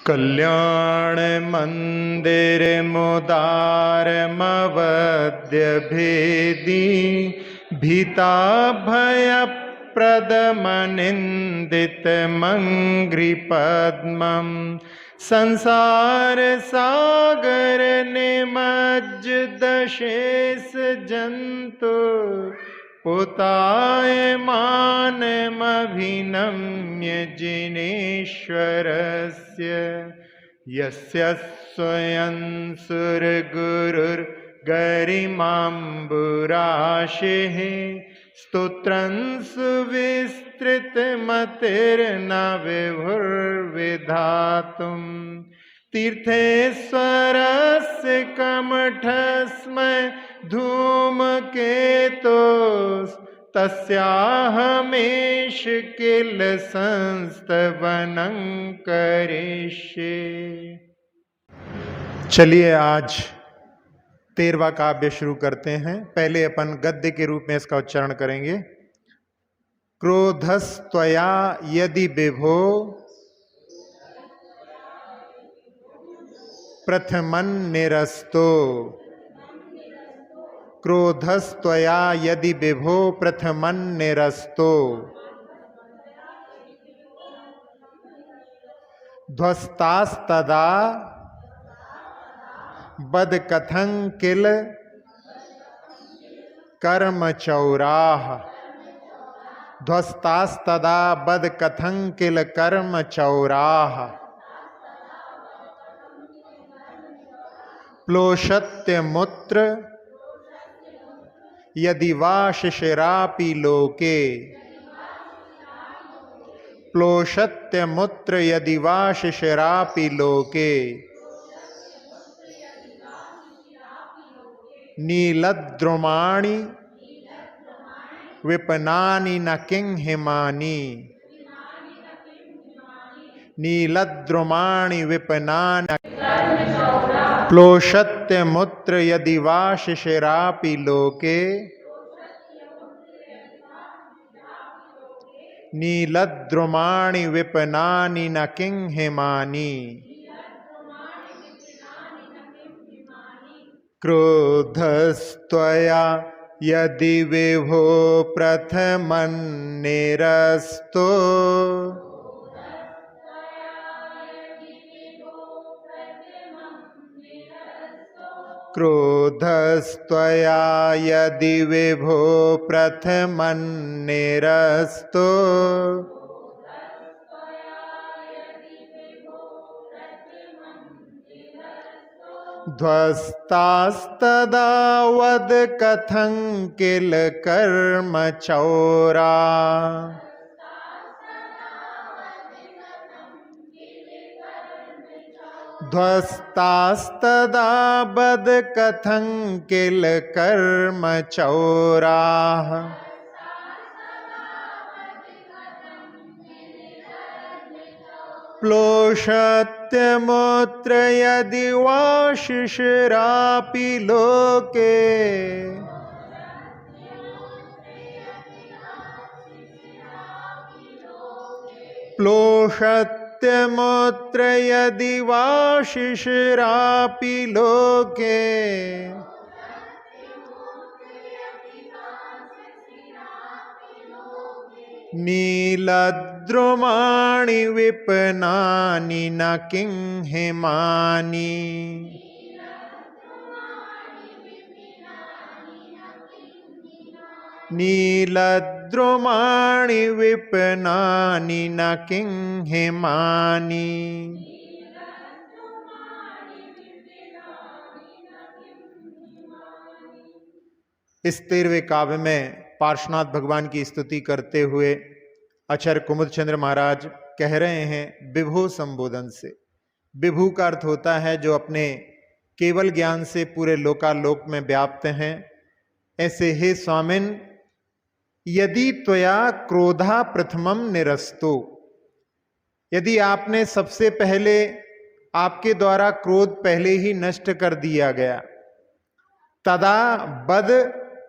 कल्याण मंदिर मुदारमवद्य भेदी भीता भय प्रदमनिंदित मंग्री पद्मम संसार सागर निमज्जदशेष जंतु पुतायमानमभिनम्य जिनेश्वरस्य यस्य स्वयं सुरगुरुर्गरिमाम्बुराशिः स्तोत्रं सुविस्तृतमतिर्न विभुर्विधातुं तीर्थेश्वरस्य कमठस्मै धूमकेतुस्तस्याहमेष किल संस्तवनं करिष्ये। चलिए आज 13वां काव्य शुरू करते हैं। पहले अपन गद्य के रूप में इसका उच्चारण करेंगे। क्रोधस्त्वया यदि विभो प्रथमं निरस्तो। क्रोधस्त्वया यदि विभो प्रथमं निरस्तो ध्वस्तास्तदा बदकथं किल कर्मचौराः। ध्वस्तास्तदा बदकथं किल कर्मचौराः। प्लोषत्यमुत्र यदि वा शिशिरापि लोके। प्लोषत्यमुत्र यदि वा शिशिरापि लोके। नीलद्रुमाणि विपनानि न किंहिमानि। नीलद्रुमाणि विपनानि प्लोषत्यमुत्र यदि वा शिशिरापि लोके। नीलद्रुमाणि विपनानि न किंहिमानि। क्रोधस्त्वया यदि विभो प्रथमं निरस्तो क्रोधस्त्वया यदि विभो प्रथमं निरस्तो ध्वस्तास्तदा वदकथं किल कर्मचौरा। ध्वस्तास्तदा बदकथं किल कर्मचौराः। प्लोषत्यमुत्र यदि वा शिशिरापि लोके। प्लोषत्यमुत्र यदि वा शिशिरापि लोके। नीलद्रुमाणि विपनानि न किंहिमानि। नीलद्रुमाणि विपनानि न किंहिमानि। इस 13वें काव्य में पार्श्वनाथ भगवान की स्तुति करते हुए आचार्य कुमुदचंद्र महाराज कह रहे हैं विभु संबोधन से। विभु का अर्थ होता है जो अपने केवल ज्ञान से पूरे लोकालोक में व्याप्त हैं। ऐसे हे स्वामिन यदि त्वया क्रोधा प्रथमम निरस्तो, यदि आपने सबसे पहले आपके द्वारा क्रोध पहले ही नष्ट कर दिया गया, तदा बद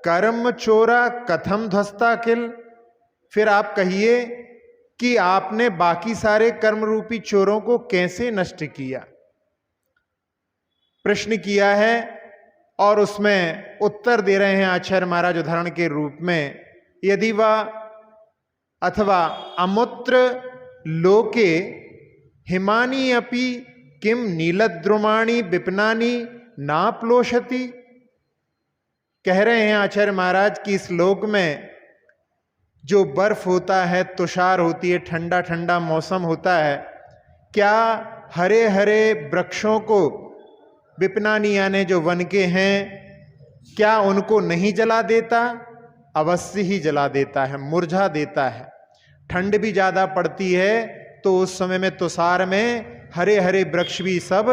कर्म चोरा कथम ध्वस्ता किल, फिर आप कहिए कि आपने बाकी सारे कर्म रूपी चोरों को कैसे नष्ट किया, प्रश्न किया है। और उसमें उत्तर दे रहे हैं आचार्य महाराज उदाहरण के रूप में, यदि वह अथवा अमुत्र लोके हिमानी अपि किम नीलद्रुमाणी विपनानी नाप्लोषति। कह रहे हैं आचार्य महाराज कि इस लोक में जो बर्फ होता है, तुषार होती है, ठंडा ठंडा मौसम होता है, क्या हरे हरे वृक्षों को, विपनानी यानी जो वन के हैं, क्या उनको नहीं जला देता? अवश्य ही जला देता है, मुरझा देता है। ठंड भी ज्यादा पड़ती है तो उस समय में तुषार में हरे हरे वृक्ष भी सब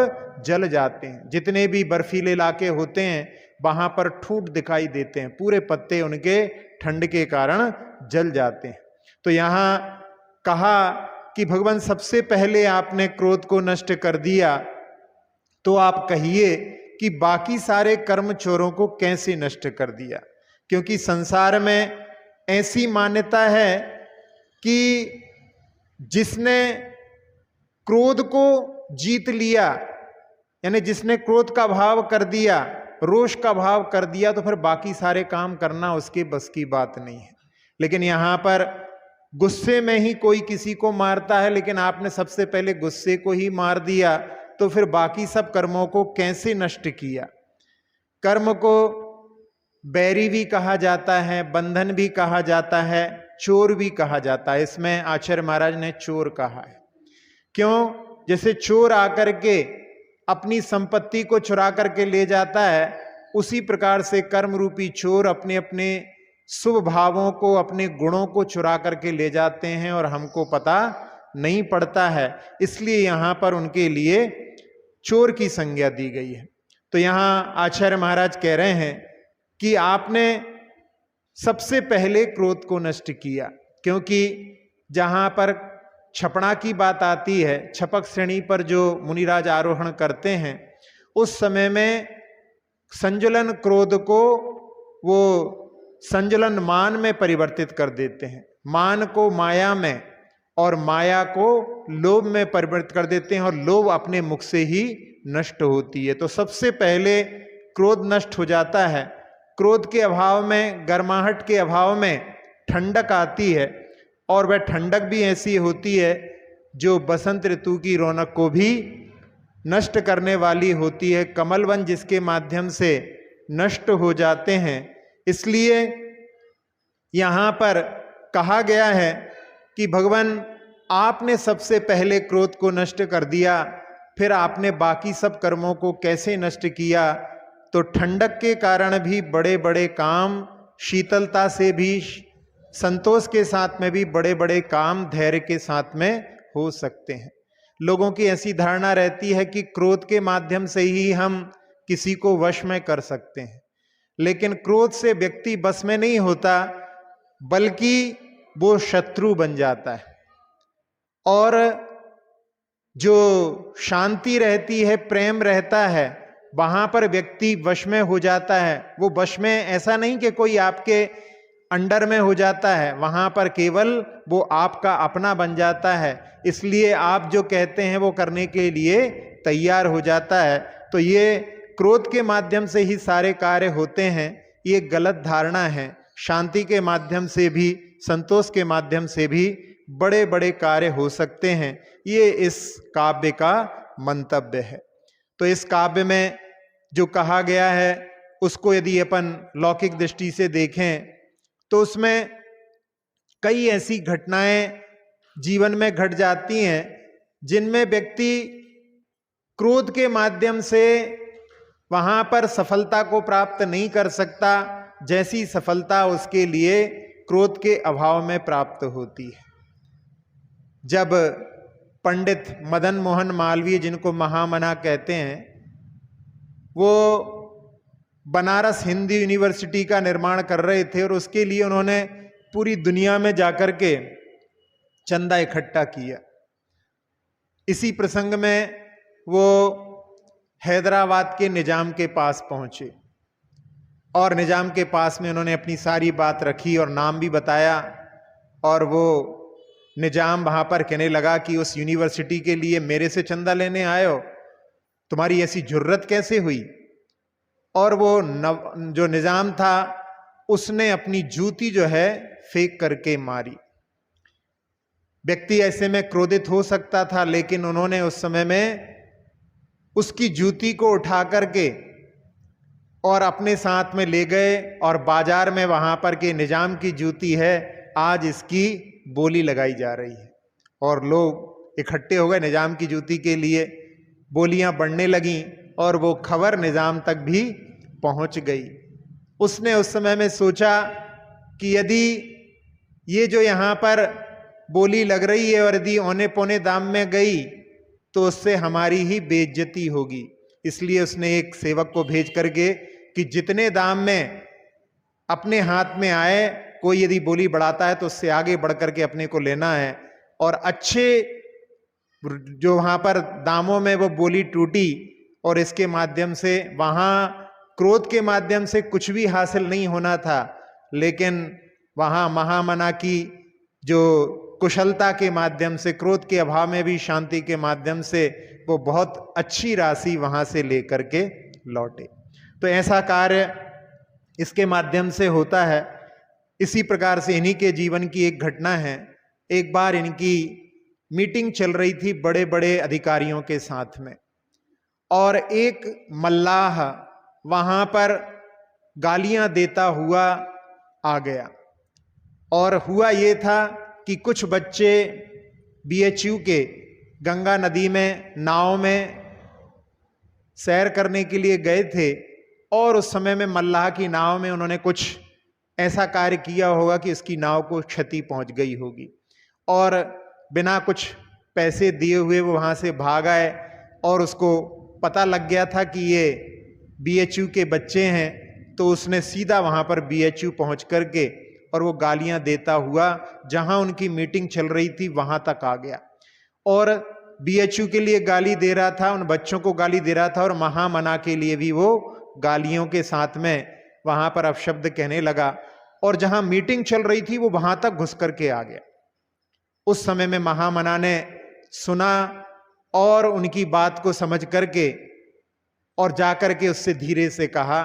जल जाते हैं। जितने भी बर्फीले इलाके होते हैं वहां पर ठूंठ दिखाई देते हैं, पूरे पत्ते उनके ठंड के कारण जल जाते हैं। तो यहां कहा कि भगवान सबसे पहले आपने क्रोध को नष्ट कर दिया, तो आप कहिए कि बाकी सारे कर्म चोरों को कैसे नष्ट कर दिया। क्योंकि संसार में ऐसी मान्यता है कि जिसने क्रोध को जीत लिया, यानी जिसने क्रोध का भाव कर दिया, रोष का भाव कर दिया, तो फिर बाकी सारे काम करना उसके बस की बात नहीं है। लेकिन यहां पर गुस्से में ही कोई किसी को मारता है, लेकिन आपने सबसे पहले गुस्से को ही मार दिया, तो फिर बाकी सब कर्मों को कैसे नष्ट किया। कर्म को बैरी भी कहा जाता है, बंधन भी कहा जाता है, चोर भी कहा जाता है। इसमें आचार्य महाराज ने चोर कहा है। क्यों? जैसे चोर आकर के अपनी संपत्ति को चुरा करके ले जाता है, उसी प्रकार से कर्म रूपी चोर अपने अपने शुभ भावों को, अपने गुणों को चुरा करके ले जाते हैं और हमको पता नहीं पड़ता है। इसलिए यहां पर उनके लिए चोर की संज्ञा दी गई है। तो यहां आचार्य महाराज कह रहे हैं कि आपने सबसे पहले क्रोध को नष्ट किया, क्योंकि जहां पर छपड़ा की बात आती है, छपक श्रेणी पर जो मुनिराज आरोहण करते हैं, उस समय में संजुलन क्रोध को वो संजुलन मान में परिवर्तित कर देते हैं, मान को माया में और माया को लोभ में परिवर्तित कर देते हैं, और लोभ अपने मुख से ही नष्ट होती है। तो सबसे पहले क्रोध नष्ट हो जाता है। क्रोध के अभाव में, गर्माहट के अभाव में ठंडक आती है, और वह ठंडक भी ऐसी होती है जो बसंत ऋतु की रौनक को भी नष्ट करने वाली होती है। कमलवन जिसके माध्यम से नष्ट हो जाते हैं। इसलिए यहां पर कहा गया है कि भगवान आपने सबसे पहले क्रोध को नष्ट कर दिया, फिर आपने बाकी सब कर्मों को कैसे नष्ट किया। तो ठंडक के कारण भी बड़े बड़े काम, शीतलता से भी, संतोष के साथ में भी बड़े बड़े काम धैर्य के साथ में हो सकते हैं। लोगों की ऐसी धारणा रहती है कि क्रोध के माध्यम से ही हम किसी को वश में कर सकते हैं, लेकिन क्रोध से व्यक्ति बस में नहीं होता, बल्कि वो शत्रु बन जाता है। और जो शांति रहती है, प्रेम रहता है, वहां पर व्यक्ति वश में हो जाता है। वो वश में ऐसा नहीं कि कोई आपके अंडर में हो जाता है, वहां पर केवल वो आपका अपना बन जाता है। इसलिए आप जो कहते हैं वो करने के लिए तैयार हो जाता है। तो ये क्रोध के माध्यम से ही सारे कार्य होते हैं, ये गलत धारणा है। शांति के माध्यम से भी, संतोष के माध्यम से भी बड़े बड़े कार्य हो सकते हैं। ये इस काव्य का मंतव्य है। तो इस काव्य में जो कहा गया है उसको यदि अपन लौकिक दृष्टि से देखें तो उसमें कई ऐसी घटनाएं जीवन में घट जाती हैं जिनमें व्यक्ति क्रोध के माध्यम से वहां पर सफलता को प्राप्त नहीं कर सकता, जैसी सफलता उसके लिए क्रोध के अभाव में प्राप्त होती है। जब पंडित मदन मोहन मालवीय, जिनको महामना कहते हैं, वो बनारस हिंदी यूनिवर्सिटी का निर्माण कर रहे थे और उसके लिए उन्होंने पूरी दुनिया में जाकर के चंदा इकट्ठा किया। इसी प्रसंग में वो हैदराबाद के निजाम के पास पहुंचे और निजाम के पास में उन्होंने अपनी सारी बात रखी और नाम भी बताया, और वो निजाम वहां पर कहने लगा कि उस यूनिवर्सिटी के लिए मेरे से चंदा लेने आए हो, तुम्हारी ऐसी जुर्रत कैसे हुई? और वो जो निजाम था उसने अपनी जूती जो है फेंक करके मारी। व्यक्ति ऐसे में क्रोधित हो सकता था, लेकिन उन्होंने उस समय में उसकी जूती को उठा करके और अपने साथ में ले गए और बाजार में वहां पर के निजाम की जूती है, आज इसकी बोली लगाई जा रही है और लोग इकट्ठे हो गए निजाम की जूती के लिए। बोलियां बढ़ने लगीं और वो खबर निजाम तक भी पहुंच गई। उसने उस समय में सोचा कि यदि ये जो यहाँ पर बोली लग रही है और यदि औने पौने दाम में गई तो उससे हमारी ही बेइज्जती होगी। इसलिए उसने एक सेवक को भेज करके कि जितने दाम में अपने हाथ में आए, कोई यदि बोली बढ़ाता है तो उससे आगे बढ़ करके अपने को लेना है। और अच्छे जो वहां पर दामों में वो बोली टूटी और इसके माध्यम से वहां क्रोध के माध्यम से कुछ भी हासिल नहीं होना था, लेकिन वहां महामना की जो कुशलता के माध्यम से, क्रोध के अभाव में भी शांति के माध्यम से वो बहुत अच्छी राशि वहां से लेकर के लौटे। तो ऐसा कार्य इसके माध्यम से होता है। इसी प्रकार से इन्हीं के जीवन की एक घटना है। एक बार इनकी मीटिंग चल रही थी बड़े बड़े अधिकारियों के साथ में, और एक मल्लाह वहां पर गालियां देता हुआ आ गया। और हुआ ये था कि कुछ बच्चे बीएचयू के गंगा नदी में नाव में सैर करने के लिए गए थे, और उस समय में मल्लाह की नाव में उन्होंने कुछ ऐसा कार्य किया होगा कि उसकी नाव को क्षति पहुंच गई होगी, और बिना कुछ पैसे दिए हुए वो वहां से भाग आए। और उसको पता लग गया था कि ये बीएचयू के बच्चे हैं, तो उसने सीधा वहां पर बीएचयू पहुंच करके और वो गालियां देता हुआ जहां उनकी मीटिंग चल रही थी वहां तक आ गया, और बीएचयू के लिए गाली दे रहा था, उन बच्चों को गाली दे रहा था, और महामना के लिए भी वो गालियों के साथ में वहां पर अपशब्द कहने लगा। और जहां मीटिंग चल रही थी वो वहां तक घुस करके आ गया। उस समय में महामना ने सुना और उनकी बात को समझ करके और जाकर के उससे धीरे से कहा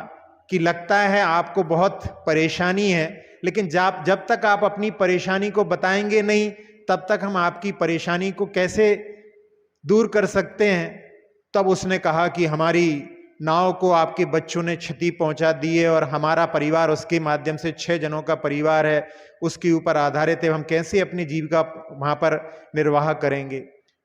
कि लगता है आपको बहुत परेशानी है, लेकिन जब तक आप अपनी परेशानी को बताएंगे नहीं तब तक हम आपकी परेशानी को कैसे दूर कर सकते हैं। तब उसने कहा कि हमारी नाव को आपके बच्चों ने क्षति पहुंचा दी है, और हमारा परिवार उसके माध्यम से 6 जनों का परिवार है, उसके ऊपर आधारित है, हम कैसे अपनी जीविका वहां पर निर्वाह करेंगे।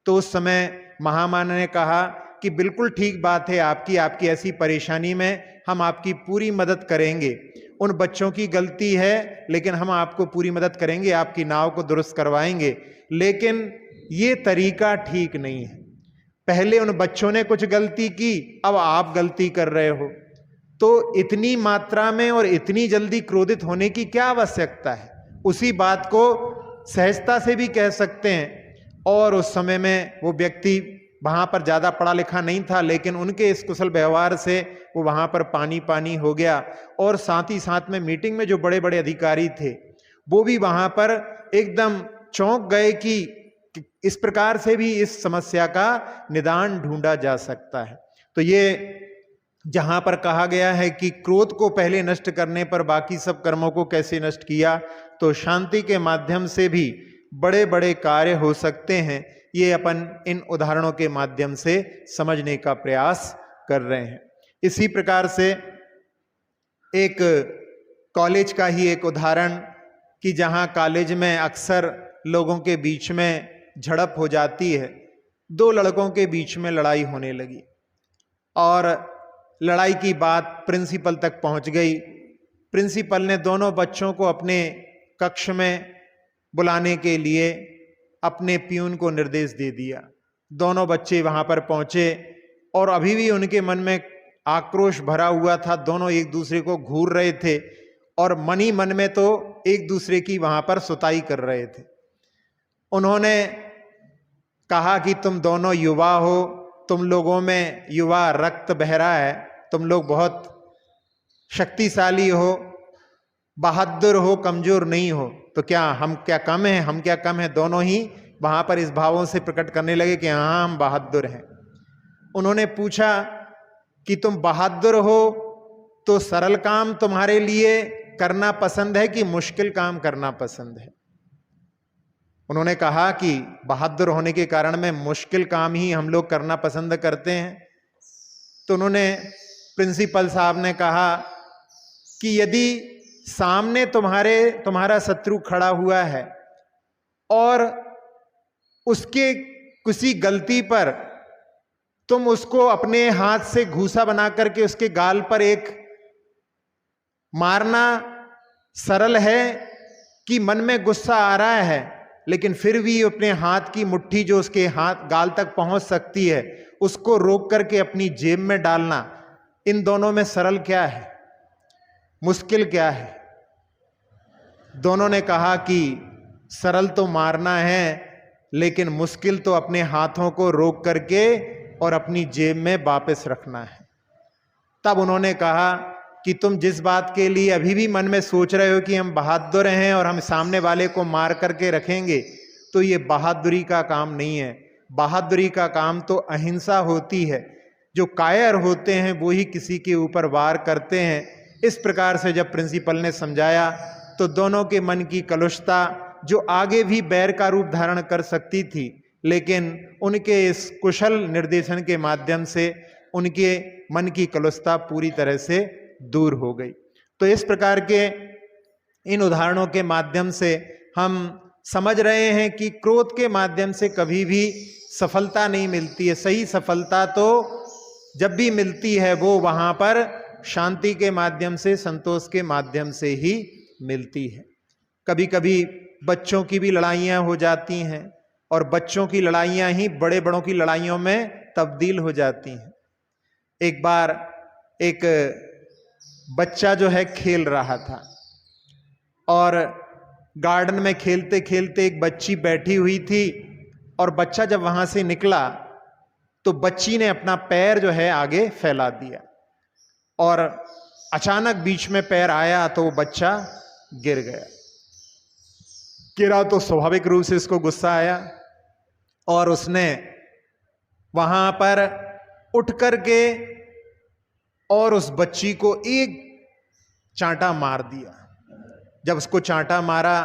तो उस समय महामना ने कहा कि बिल्कुल ठीक बात है आपकी ऐसी परेशानी में हम आपकी पूरी मदद करेंगे। उन बच्चों की गलती है, लेकिन हम आपको पूरी मदद करेंगे, आपकी नाव को दुरुस्त करवाएंगे, लेकिन ये तरीका ठीक नहीं है। पहले उन बच्चों ने कुछ गलती की, अब आप गलती कर रहे हो, तो इतनी मात्रा में और इतनी जल्दी क्रोधित होने की क्या आवश्यकता है? उसी बात को सहजता से भी कह सकते हैं। और उस समय में वो व्यक्ति वहां पर ज्यादा पढ़ा लिखा नहीं था, लेकिन उनके इस कुशल व्यवहार से वो वहां पर पानी पानी हो गया। और साथ ही साथ में मीटिंग में जो बड़े बड़े अधिकारी थे वो भी वहां पर एकदम चौंक गए कि इस प्रकार से भी इस समस्या का निदान ढूंढा जा सकता है। तो ये जहां पर कहा गया है कि क्रोध को पहले नष्ट करने पर बाकी सब कर्मों को कैसे नष्ट किया, तो शांति के माध्यम से भी बड़े बड़े कार्य हो सकते हैं। ये अपन इन उदाहरणों के माध्यम से समझने का प्रयास कर रहे हैं। इसी प्रकार से एक कॉलेज का ही एक उदाहरण कि जहां कॉलेज में अक्सर लोगों के बीच में झड़प हो जाती है। 2 लड़कों के बीच में लड़ाई होने लगी और लड़ाई की बात प्रिंसिपल तक पहुंच गई। प्रिंसिपल ने दोनों बच्चों को अपने कक्ष में बुलाने के लिए अपने प्यून को निर्देश दे दिया। दोनों बच्चे वहां पर पहुंचे और अभी भी उनके मन में आक्रोश भरा हुआ था। दोनों एक दूसरे को घूर रहे थे और मन ही मन में तो एक दूसरे की वहां पर सुताई कर रहे थे। उन्होंने कहा कि तुम दोनों युवा हो, तुम लोगों में युवा रक्त बह रहा है, तुम लोग बहुत शक्तिशाली हो, बहादुर हो, कमजोर नहीं हो। तो क्या हम क्या कम हैं? हम क्या कम हैं? दोनों ही वहां पर इस भावों से प्रकट करने लगे कि हाँ हम बहादुर हैं। उन्होंने पूछा कि तुम बहादुर हो तो सरल काम तुम्हारे लिए करना पसंद है कि मुश्किल काम करना पसंद है? उन्होंने कहा कि बहादुर होने के कारण में मुश्किल काम ही हम लोग करना पसंद करते हैं। तो उन्होंने, प्रिंसिपल साहब ने कहा कि यदि सामने तुम्हारा शत्रु खड़ा हुआ है और उसके किसी गलती पर तुम उसको अपने हाथ से घूसा बना करके उसके गाल पर एक मारना सरल है कि मन में गुस्सा आ रहा है लेकिन फिर भी अपने हाथ की मुट्ठी जो उसके हाथ गाल तक पहुंच सकती है उसको रोक करके अपनी जेब में डालना, इन दोनों में सरल क्या है, मुश्किल क्या है? दोनों ने कहा कि सरल तो मारना है लेकिन मुश्किल तो अपने हाथों को रोक करके और अपनी जेब में वापस रखना है। तब उन्होंने कहा कि तुम जिस बात के लिए अभी भी मन में सोच रहे हो कि हम बहादुर हैं और हम सामने वाले को मार करके रखेंगे, तो ये बहादुरी का काम नहीं है। बहादुरी का काम तो अहिंसा होती है। जो कायर होते हैं वो ही किसी के ऊपर वार करते हैं। इस प्रकार से जब प्रिंसिपल ने समझाया तो दोनों के मन की कलुषता, जो आगे भी बैर का रूप धारण कर सकती थी, लेकिन उनके इस कुशल निर्देशन के माध्यम से उनके मन की कलुषता पूरी तरह से दूर हो गई। तो इस प्रकार के इन उदाहरणों के माध्यम से हम समझ रहे हैं कि क्रोध के माध्यम से कभी भी सफलता नहीं मिलती है। सही सफलता तो जब भी मिलती है वो वहां पर शांति के माध्यम से, संतोष के माध्यम से ही मिलती है। कभी कभी बच्चों की भी लड़ाइयां हो जाती हैं और बच्चों की लड़ाइयां ही बड़े बड़ों की लड़ाइयों में तब्दील हो जाती हैं। एक बार एक बच्चा जो है खेल रहा था और गार्डन में खेलते खेलते एक बच्ची बैठी हुई थी और बच्चा जब वहां से निकला तो बच्ची ने अपना पैर जो है आगे फैला दिया और अचानक बीच में पैर आया तो वो बच्चा गिर गया। गिरा तो स्वाभाविक रूप से इसको गुस्सा आया और उसने वहां पर उठ करके और उस बच्ची को एक चांटा मार दिया। जब उसको चांटा मारा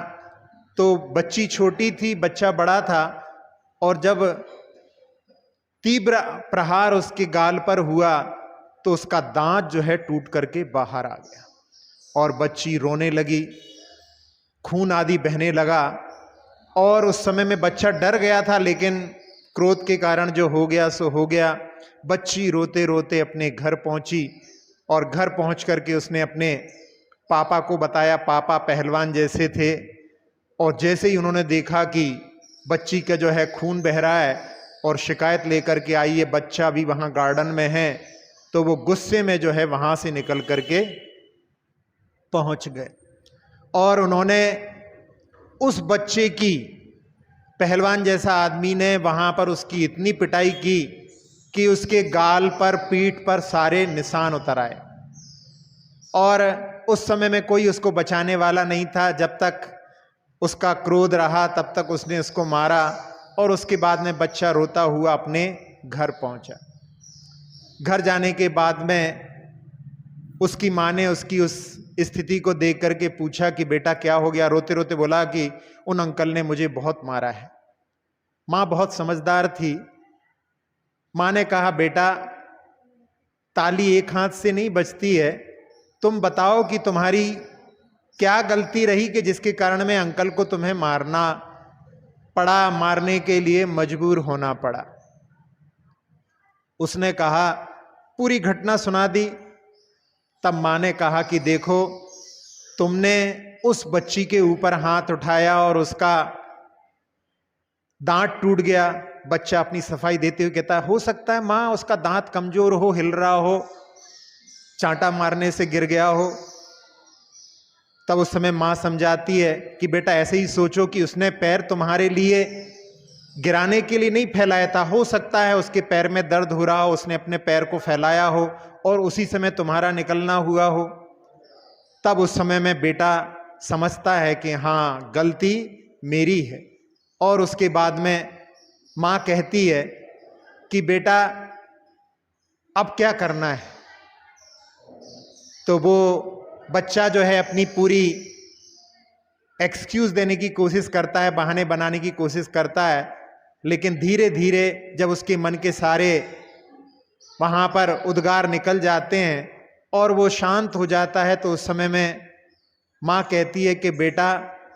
तो बच्ची छोटी थी, बच्चा बड़ा था, और जब तीव्र प्रहार उसके गाल पर हुआ तो उसका दांत जो है टूट करके बाहर आ गया और बच्ची रोने लगी, खून आदि बहने लगा। और उस समय में बच्चा डर गया था, लेकिन क्रोध के कारण जो हो गया सो हो गया। बच्ची रोते रोते अपने घर पहुंची और घर पहुंच करके उसने अपने पापा को बताया। पापा पहलवान जैसे थे और जैसे ही उन्होंने देखा कि बच्ची का जो है खून बह रहा है और शिकायत लेकर के आई है, बच्चा भी वहां गार्डन में है, तो वो गुस्से में जो है वहां से निकल करके पहुंच गए और उन्होंने उस बच्चे की, पहलवान जैसा आदमी ने वहां पर उसकी इतनी पिटाई की कि उसके गाल पर, पीठ पर सारे निशान उतर आए। और उस समय में कोई उसको बचाने वाला नहीं था। जब तक उसका क्रोध रहा तब तक उसने उसको मारा और उसके बाद में बच्चा रोता हुआ अपने घर पहुंचा। घर जाने के बाद में उसकी माँ ने उसकी उस स्थिति को देख करके पूछा कि बेटा क्या हो गया? रोते रोते बोला कि उन अंकल ने मुझे बहुत मारा है। माँ बहुत समझदार थी। माँ ने कहा, बेटा ताली एक हाथ से नहीं बजती है, तुम बताओ कि तुम्हारी क्या गलती रही कि जिसके कारण में अंकल को तुम्हें मारना पड़ा, मारने के लिए मजबूर होना पड़ा। उसने कहा, पूरी घटना सुना दी। तब माँ ने कहा कि देखो, तुमने उस बच्ची के ऊपर हाथ उठाया और उसका दांत टूट गया। बच्चा अपनी सफाई देते हुए कहता है, हो सकता है माँ उसका दांत कमजोर हो, हिल रहा हो, चांटा मारने से गिर गया हो। तब उस समय माँ समझाती है कि बेटा ऐसे ही सोचो कि उसने पैर तुम्हारे लिए गिराने के लिए नहीं फैलाया था। हो सकता है उसके पैर में दर्द हो रहा हो, उसने अपने पैर को फैलाया हो और उसी समय तुम्हारा निकलना हुआ हो। तब उस समय में बेटा समझता है कि हाँ, गलती मेरी है। और उसके बाद में माँ कहती है कि बेटा अब क्या करना है। तो वो बच्चा जो है अपनी पूरी एक्सक्यूज देने की कोशिश करता है, बहाने बनाने की कोशिश करता है, लेकिन धीरे धीरे जब उसके मन के सारे वहाँ पर उद्गार निकल जाते हैं और वो शांत हो जाता है, तो उस समय में माँ कहती है कि बेटा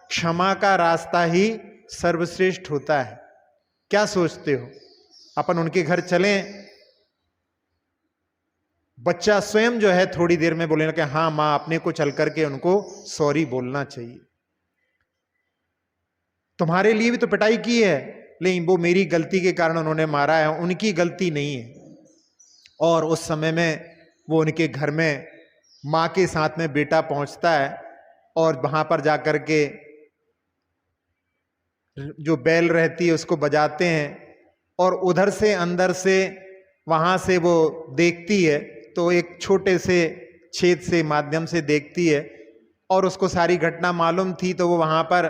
क्षमा का रास्ता ही सर्वश्रेष्ठ होता है। क्या सोचते हो, अपन उनके घर चलें? बच्चा स्वयं जो है थोड़ी देर में बोलने लगे, हाँ माँ, अपने को चल करके उनको सॉरी बोलना चाहिए। तुम्हारे लिए भी तो पिटाई की है, लेकिन वो मेरी गलती के कारण उन्होंने मारा है, उनकी गलती नहीं है। और उस समय में वो उनके घर में माँ के साथ में बेटा पहुंचता है और वहां पर जाकर के जो बेल रहती है उसको बजाते हैं और उधर से अंदर से वहां से वो देखती है, तो एक छोटे से छेद से माध्यम से देखती है और उसको सारी घटना मालूम थी। तो वो वहां पर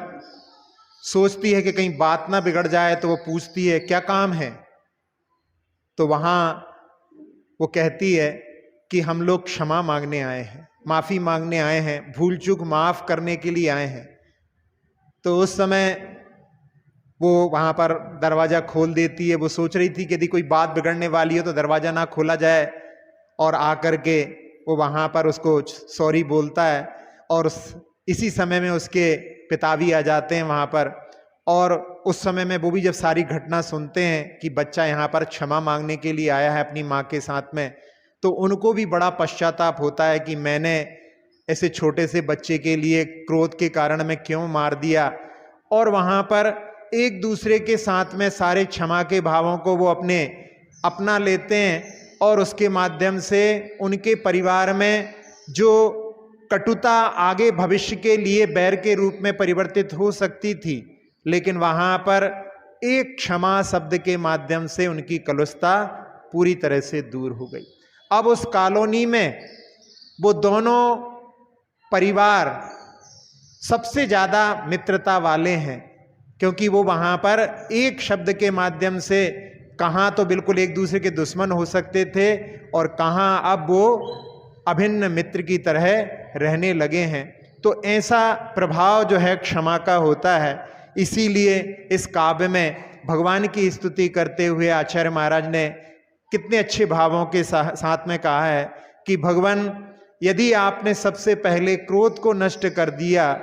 सोचती है कि कहीं बात ना बिगड़ जाए, तो वो पूछती है क्या काम है। तो वहां वो कहती है कि हम लोग क्षमा मांगने आए हैं, माफी मांगने आए हैं, भूल चूक माफ करने के लिए आए हैं। तो उस समय वो वहां पर दरवाजा खोल देती है। वो सोच रही थी कि यदि कोई बात बिगड़ने वाली हो तो दरवाजा ना खोला जाए, और आकर के वो वहां पर उसको सॉरी बोलता है। और इसी समय में उसके पिता भी आ जाते हैं वहां पर, और उस समय में वो भी जब सारी घटना सुनते हैं कि बच्चा यहाँ पर क्षमा मांगने के लिए आया है अपनी माँ के साथ में, तो उनको भी बड़ा पश्चाताप होता है कि मैंने ऐसे छोटे से बच्चे के लिए क्रोध के कारण मैं क्यों मार दिया। और वहां पर एक दूसरे के साथ में सारे क्षमा के भावों को वो अपना लेते हैं, और उसके माध्यम से उनके परिवार में जो कटुता आगे भविष्य के लिए बैर के रूप में परिवर्तित हो सकती थी, लेकिन वहां पर एक क्षमा शब्द के माध्यम से उनकी कलुषता पूरी तरह से दूर हो गई। अब उस कॉलोनी में वो दोनों परिवार सबसे ज्यादा मित्रता वाले हैं, क्योंकि वो वहां पर एक शब्द के माध्यम से कहां तो बिल्कुल एक दूसरे के दुश्मन हो सकते थे और कहां अब वो अभिन्न मित्र की तरह रहने लगे हैं। तो ऐसा प्रभाव जो है क्षमा का होता है। इसीलिए इस काव्य में भगवान की स्तुति करते हुए आचार्य महाराज ने कितने अच्छे भावों के साथ में कहा है कि भगवान, यदि आपने सबसे पहले क्रोध को नष्ट कर दिया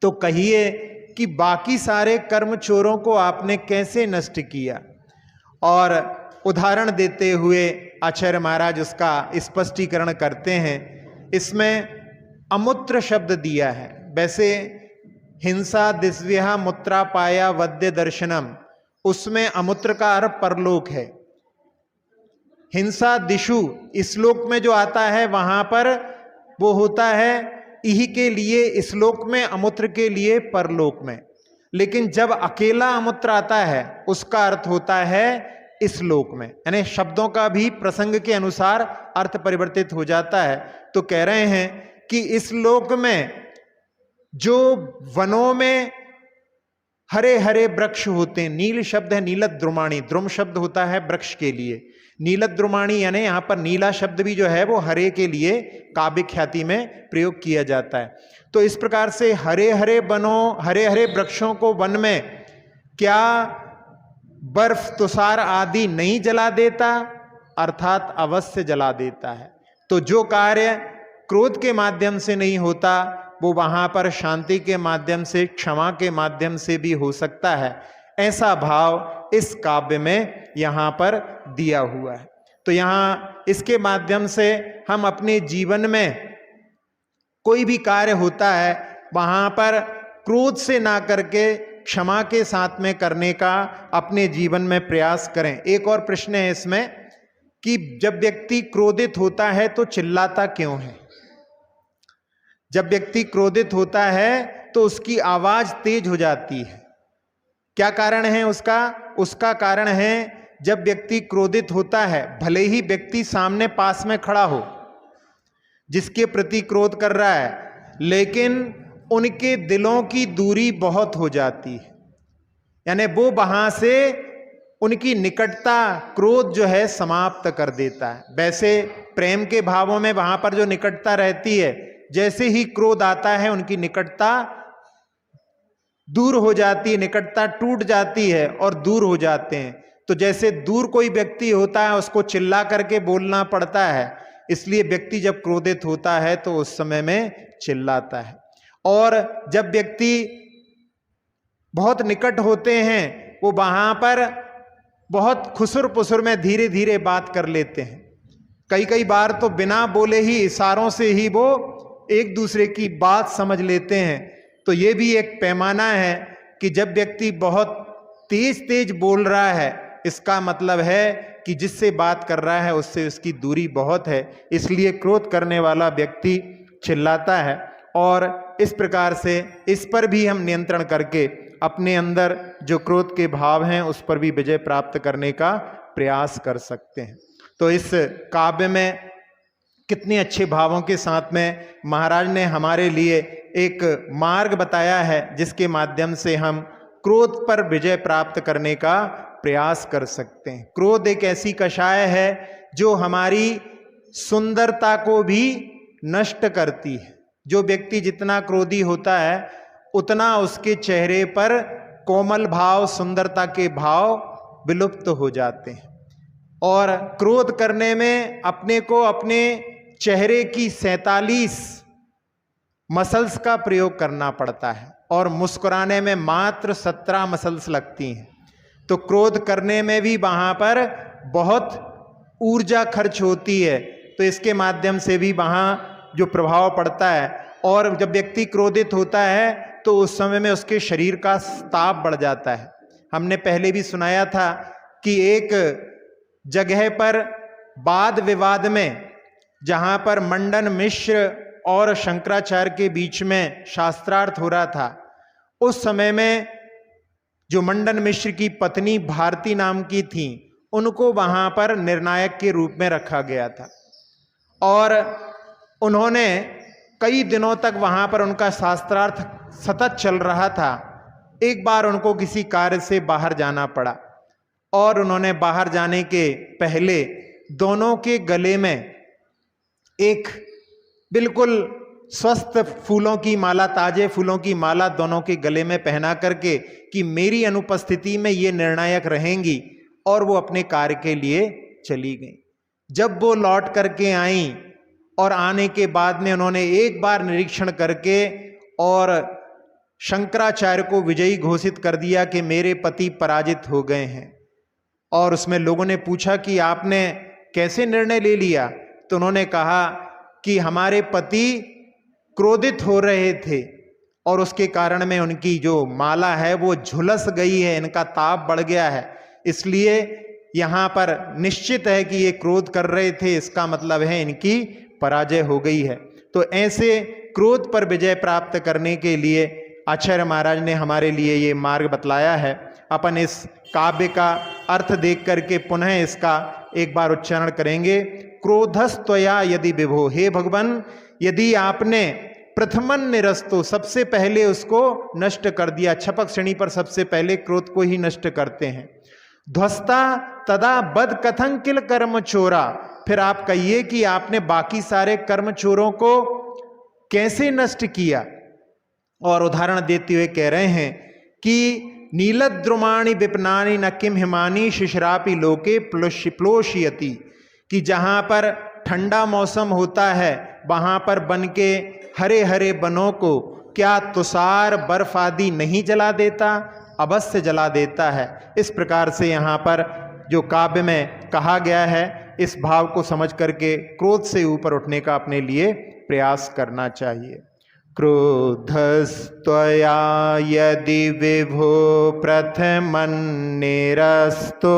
तो कहिए कि बाकी सारे कर्म चोरों को आपने कैसे नष्ट किया। और उदाहरण देते हुए आचार्य महाराज उसका स्पष्टीकरण करते हैं। इसमें अमूत्र शब्द दिया है। वैसे हिंसा दिव्या मूत्रा पाया वद्य दर्शनम, उसमें अमूत्र का अर्थ परलोक है। हिंसा दिशु श्लोक में जो आता है वहां पर वो होता है इही के लिए श्लोक में, अमूत्र के लिए परलोक में। लेकिन जब अकेला अमूत्र आता है उसका अर्थ होता है श्लोक में, यानी शब्दों का भी प्रसंग के अनुसार अर्थ परिवर्तित हो जाता है। तो कह रहे हैं कि इस श्लोक में जो वनों में हरे हरे वृक्ष होते हैं, नील शब्द है नीलत द्रुमाणी, द्रुम शब्द होता है वृक्ष के लिए, नीलत द्रुमाणी यानी यहां पर नीला शब्द भी जो है वो हरे के लिए काव्य ख्याति में प्रयोग किया जाता है। तो इस प्रकार से हरे हरे वनों, हरे हरे वृक्षों को वन में क्या बर्फ तुषार आदि नहीं जला देता, अर्थात अवश्य जला देता है। तो जो कार्य क्रोध के माध्यम से नहीं होता वो वहां पर शांति के माध्यम से, क्षमा के माध्यम से भी हो सकता है। ऐसा भाव इस काव्य में यहां पर दिया हुआ है। तो यहां इसके माध्यम से हम अपने जीवन में कोई भी कार्य होता है वहां पर क्रोध से ना करके क्षमा के साथ में करने का अपने जीवन में प्रयास करें। एक और प्रश्न है इसमें कि जब व्यक्ति क्रोधित होता है तो चिल्लाता क्यों है? जब व्यक्ति क्रोधित होता है तो उसकी आवाज तेज हो जाती है। क्या कारण है उसका? उसका कारण है जब व्यक्ति क्रोधित होता है, भले ही व्यक्ति सामने पास में खड़ा हो, जिसके प्रति क्रोध कर रहा है, लेकिन उनके दिलों की दूरी बहुत हो जाती है, यानी वो वहां से उनकी निकटता क्रोध जो है समाप्त कर देता है। वैसे प्रेम के भावों में वहां पर जो निकटता रहती है, जैसे ही क्रोध आता है उनकी निकटता दूर हो जाती है, निकटता टूट जाती है और दूर हो जाते हैं। तो जैसे दूर कोई व्यक्ति होता है उसको चिल्ला करके बोलना पड़ता है, इसलिए व्यक्ति जब क्रोधित होता है तो उस समय में चिल्लाता है। और जब व्यक्ति बहुत निकट होते हैं वो वहां पर बहुत खुसुर पुसुर में धीरे धीरे बात कर लेते हैं। कई कई बार तो बिना बोले ही इशारों से ही वो एक दूसरे की बात समझ लेते हैं। तो ये भी एक पैमाना है कि जब व्यक्ति बहुत तेज तेज बोल रहा है, इसका मतलब है कि जिससे बात कर रहा है उससे उसकी दूरी बहुत है, इसलिए क्रोध करने वाला व्यक्ति चिल्लाता है। और इस प्रकार से इस पर भी हम नियंत्रण करके अपने अंदर जो क्रोध के भाव हैं उस पर भी विजय प्राप्त करने का प्रयास कर सकते हैं। तो इस काव्य में कितने अच्छे भावों के साथ में महाराज ने हमारे लिए एक मार्ग बताया है, जिसके माध्यम से हम क्रोध पर विजय प्राप्त करने का प्रयास कर सकते हैं। क्रोध एक ऐसी कषाय है जो हमारी सुंदरता को भी नष्ट करती है। जो व्यक्ति जितना क्रोधी होता है उतना उसके चेहरे पर कोमल भाव, सुंदरता के भाव विलुप्त हो जाते हैं। और क्रोध करने में अपने को अपने चेहरे की 47 मसल्स का प्रयोग करना पड़ता है और मुस्कुराने में मात्र 17 मसल्स लगती हैं। तो क्रोध करने में भी वहां पर बहुत ऊर्जा खर्च होती है, तो इसके माध्यम से भी वहां जो प्रभाव पड़ता है। और जब व्यक्ति क्रोधित होता है तो उस समय में उसके शरीर का ताप बढ़ जाता है। हमने पहले भी सुनाया था कि एक जगह पर वाद विवाद में, जहां पर मंडन मिश्र और शंकराचार्य के बीच में शास्त्रार्थ हो रहा था, उस समय में जो मंडन मिश्र की पत्नी भारती नाम की थी, उनको वहां पर निर्णायक के रूप में रखा गया था और उन्होंने कई दिनों तक वहां पर उनका शास्त्रार्थ सतत चल रहा था। एक बार उनको किसी कार्य से बाहर जाना पड़ा और उन्होंने बाहर जाने के पहले दोनों के गले में एक बिल्कुल स्वस्थ फूलों की माला, ताजे फूलों की माला दोनों के गले में पहना करके कि मेरी अनुपस्थिति में ये निर्णायक रहेंगी, और वो अपने कार्य के लिए चली गई। जब वो लौट करके आई और आने के बाद में उन्होंने एक बार निरीक्षण करके और शंकराचार्य को विजयी घोषित कर दिया कि मेरे पति पराजित हो गए हैं। और उसमें लोगों ने पूछा कि आपने कैसे निर्णय ले लिया? तो उन्होंने कहा कि हमारे पति क्रोधित हो रहे थे और उसके कारण में उनकी जो माला है वो झुलस गई है, इनका ताप बढ़ गया है, इसलिए यहाँ पर निश्चित है कि ये क्रोध कर रहे थे, इसका मतलब है इनकी पराजय हो गई है। तो ऐसे क्रोध पर विजय प्राप्त करने के लिए आचार्य महाराज ने हमारे लिए ये मार्ग बतलाया है। अपन इस काव्य का अर्थ देख करके पुनः इसका एक बार उच्चारण करेंगे। क्रोधस्त्वया यदि विभो, हे भगवान, यदि आपने प्रथमन निरस्तो, सबसे पहले उसको नष्ट कर दिया, छपक श्रेणी पर सबसे पहले क्रोध को ही नष्ट करते हैं। ध्वस्ता तदा बद कथं किल कर्म चोरा, फिर आप कहिए कि आपने बाकी सारे कर्म चोरों को कैसे नष्ट किया। और उदाहरण देते हुए कह रहे हैं कि नीलद्रुमाणि विपनानि न किम हिमानी शिशरापि लोके प्लोषयति, कि जहाँ पर ठंडा मौसम होता है वहाँ पर बन के हरे हरे बनों को क्या तुषार बर्फ आदि नहीं जला देता? अवश्य जला देता है। इस प्रकार से यहाँ पर जो काव्य में कहा गया है, इस भाव को समझ करके क्रोध से ऊपर उठने का अपने लिए प्रयास करना चाहिए। क्रोधस्त्वया यदि विभो प्रथमं निरस्तो,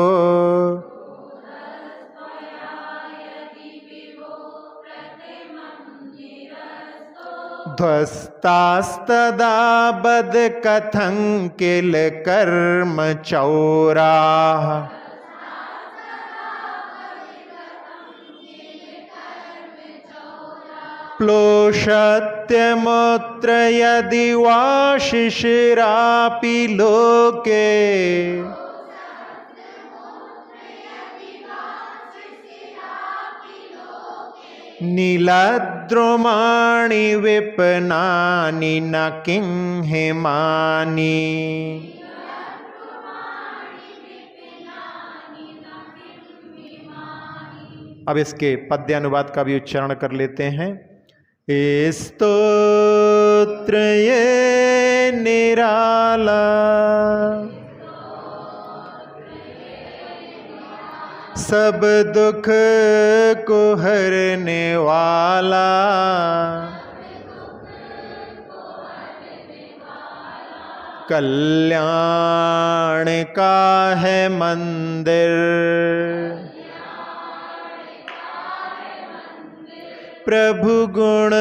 ध्वस्तास्तदा बद कथं किल कर्म चौरा, सत्यमूत्र यदि वा शिशिरापि लोके नीलद्रुमाणि विपनानि न किंहिमानि। अब इसके पद्य अनुवाद का भी उच्चारण कर लेते हैं। स्तोत्र ये निराला सब दुख को हरने वाला, कल्याण का है मंदिर, प्रभु गुण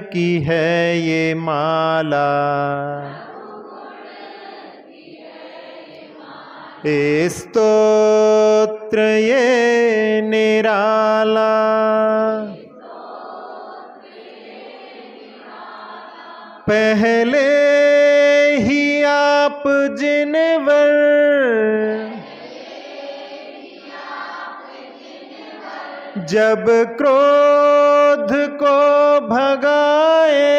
की है ये माला। स्तोत्र ये निराला पहले ही आप जिनवर जब क्रोध को भगाए,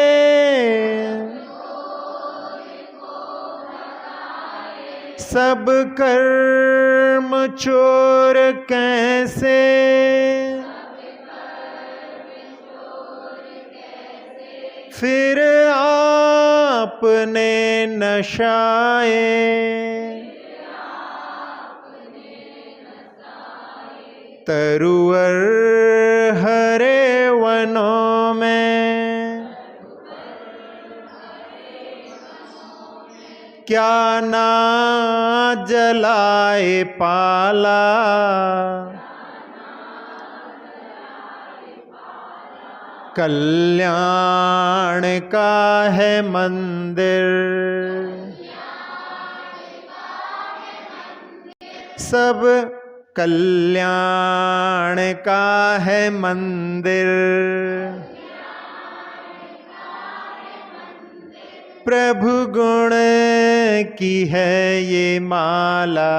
सब कर्म चोर कैसे फिर आपने नशाए। तरुवर हरे वनों में क्या ना जलाए पाला, कल्याण का है मंदिर, सब कल्याण का है मंदिर, प्रभु गुण की है ये माला।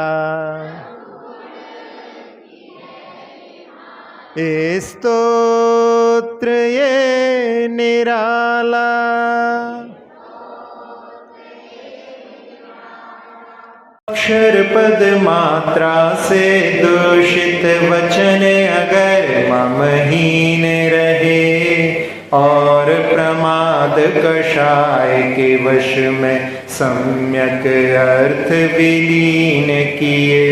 स्तोत्र ये निराला अक्षर पद मात्रा से दूषित वचन अगर ममहीन रहे और प्रमाद कषाय के वश में सम्यक अर्थ विलीन किए।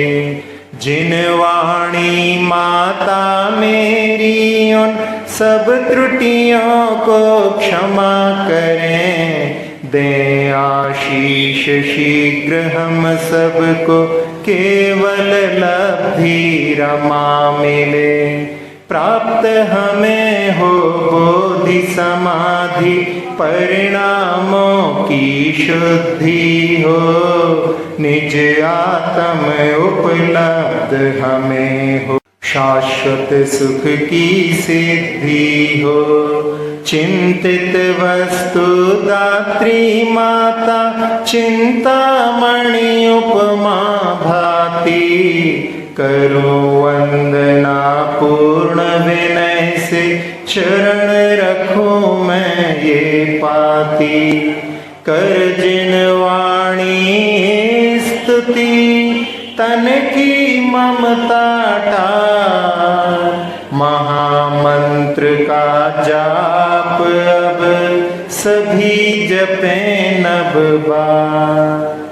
जिन वाणी माता मेरी उन सब त्रुटियों को क्षमा करें, दें आशीष शीघ्र हम सबको केवल लब्धि रमा मिले। प्राप्त हमें हो बोधि समाधि परिणामों की शुद्धि हो, निज आत्म उपलब्ध हमें हो, शाश्वत सुख की सिद्धि हो। चिंतित वस्तु दात्री माता चिंतामणि उपमा भाती, करो वंदना पूर्ण विनय से चरण रखूं मैं ये पाती। कर जिन वाणी स्तुति तन की ममता टार, महामंत्र का जाप अब सभी जपें नभ बार।